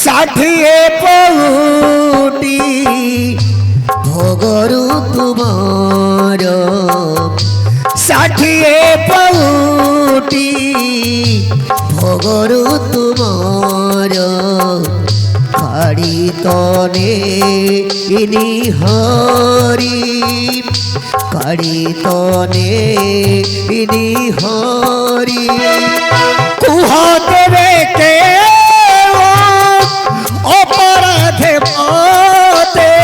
ষাঠিয়ে পৌটি ভোগরু তুমার ষাঠিয়ে পৌটি ভোগরু তুমার কাড়ি তনে ইনি হরি কাড়ি তনে ইনি হরি কুহ দেবে কে অপরাধে পথে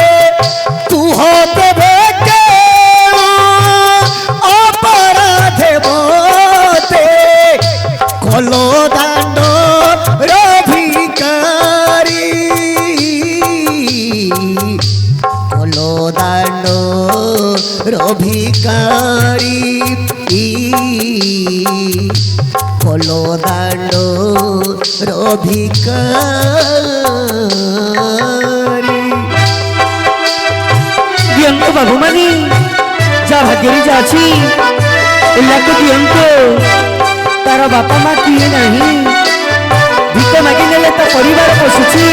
কুহ দেবে কে অপরাধে পথে কলো দাণ্ড রভিকারী কলো দাণ্ড রভিকারী কলো দাণ্ড রভিকারী ଦିଅନ୍ତୁ ବାବୁମାନେ ଯାହା ଭାଗ୍ୟରେ ଯାହା ଅଛି ପିଲାକୁ ଦିଅନ୍ତୁ। ତାର ବାପା ମା କିଏ ନାହିଁ, ଭିକ ମାଗି ନେଲେ ତା ପରିବାର ପୋଷୁଛି।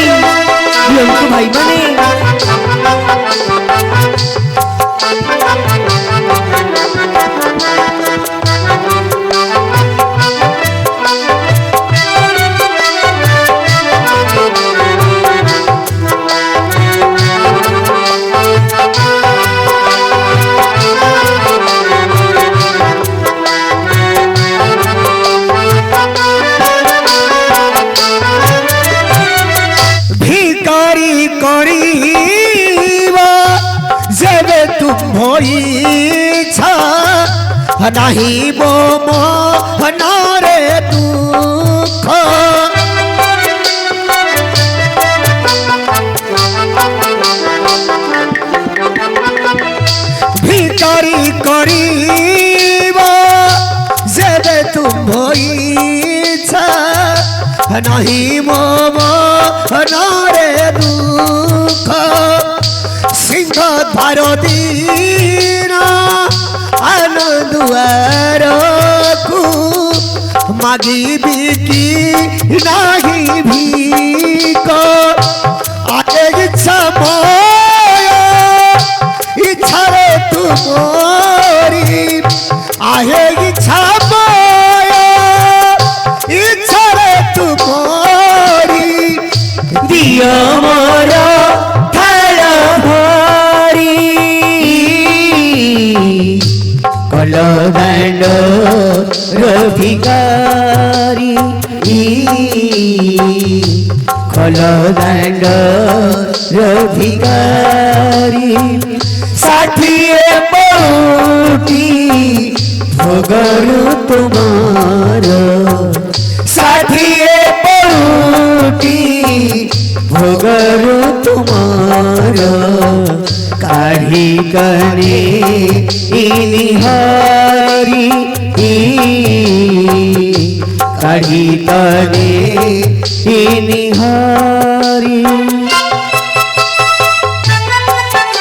ଦିଅନ୍ତୁ ଭାଇମାନେ। नहीं वो मोहनारे दुख भिकारी करीब जेबे तुम भइछा नहीं वो मोहनारे दुख सिंह भारतीना दुआर को मागी बिकी नहीं भीक आगे इच्छा इच्छा रे तुमरी आहे इच्छा इच्छा रे तुमरी दिया मोरा थाला भरी कलो दाण्ड रभिकारी कलो दाण्ड रभिकारी षाठिए पौटी भोगरु तुमार षाठिए पौटी भोगरु तुमार काढ़ी कने इनि हरी काढ़ी कने इनि हरी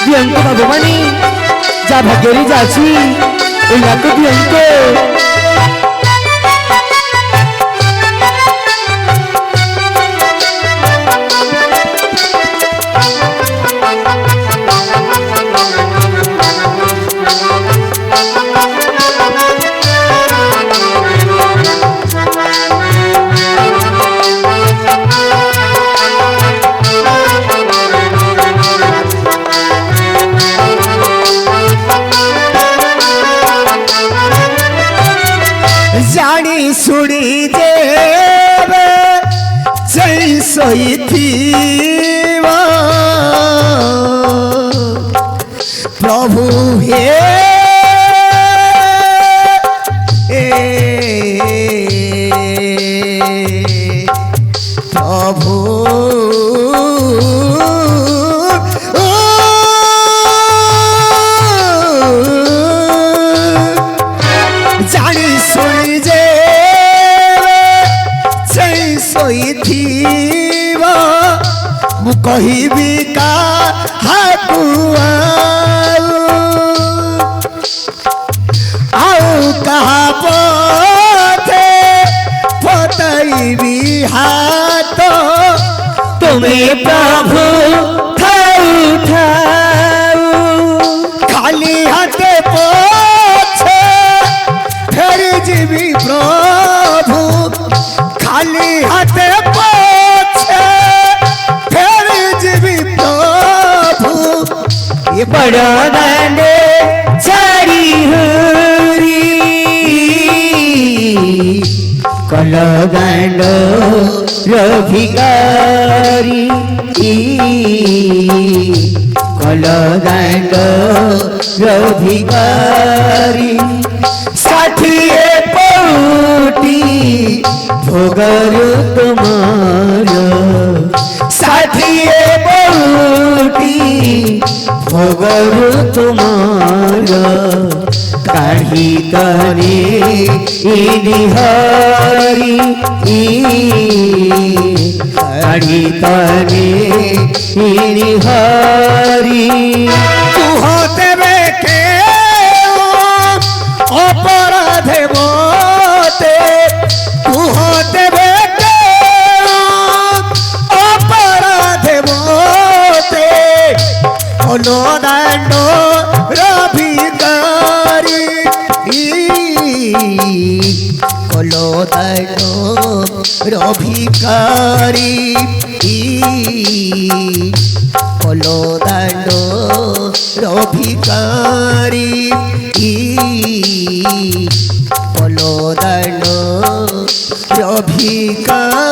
ଦିଅନ୍ତୁ ବାବୁମାନେ ଯାହା ଭାଗ୍ୟରେ ଯାହା ଅଛି ପିଲାକୁ ଦିଅନ୍ତୁ। जानी सुनी देवे जय सोई थी प्रभु हे प्रभु जानी सुनी जे सोई थी मु कहबी का हाकू आओ कहा पथे पतईबी हाथ तो তুমি প্রভু ঠাউ ঠাউ খালি হাতে পছে ফেরি যাবি প্রভু খালি হাতে পছে ফেরি যাবি প্রভু এ বড় দানে ছাড়ি হরি কল দাণ্ড রভিকারি কল দাণ্ড রভিকারি ষাঠিয়ে পৌটি ভোগর তোমার ষাঠিয়ে পৌটি ভোগর তোমার কাঢ়ি তরে ইনিহরি কাঢ়ি তরে ইনিহরি তুহ দেবে কে অপরাধে বতে তুহ দেবে কে অপরাধে বতে অনুদান রভিকারি কলদান রভিকারি কলদান রভিকারি কলদান রভিকারি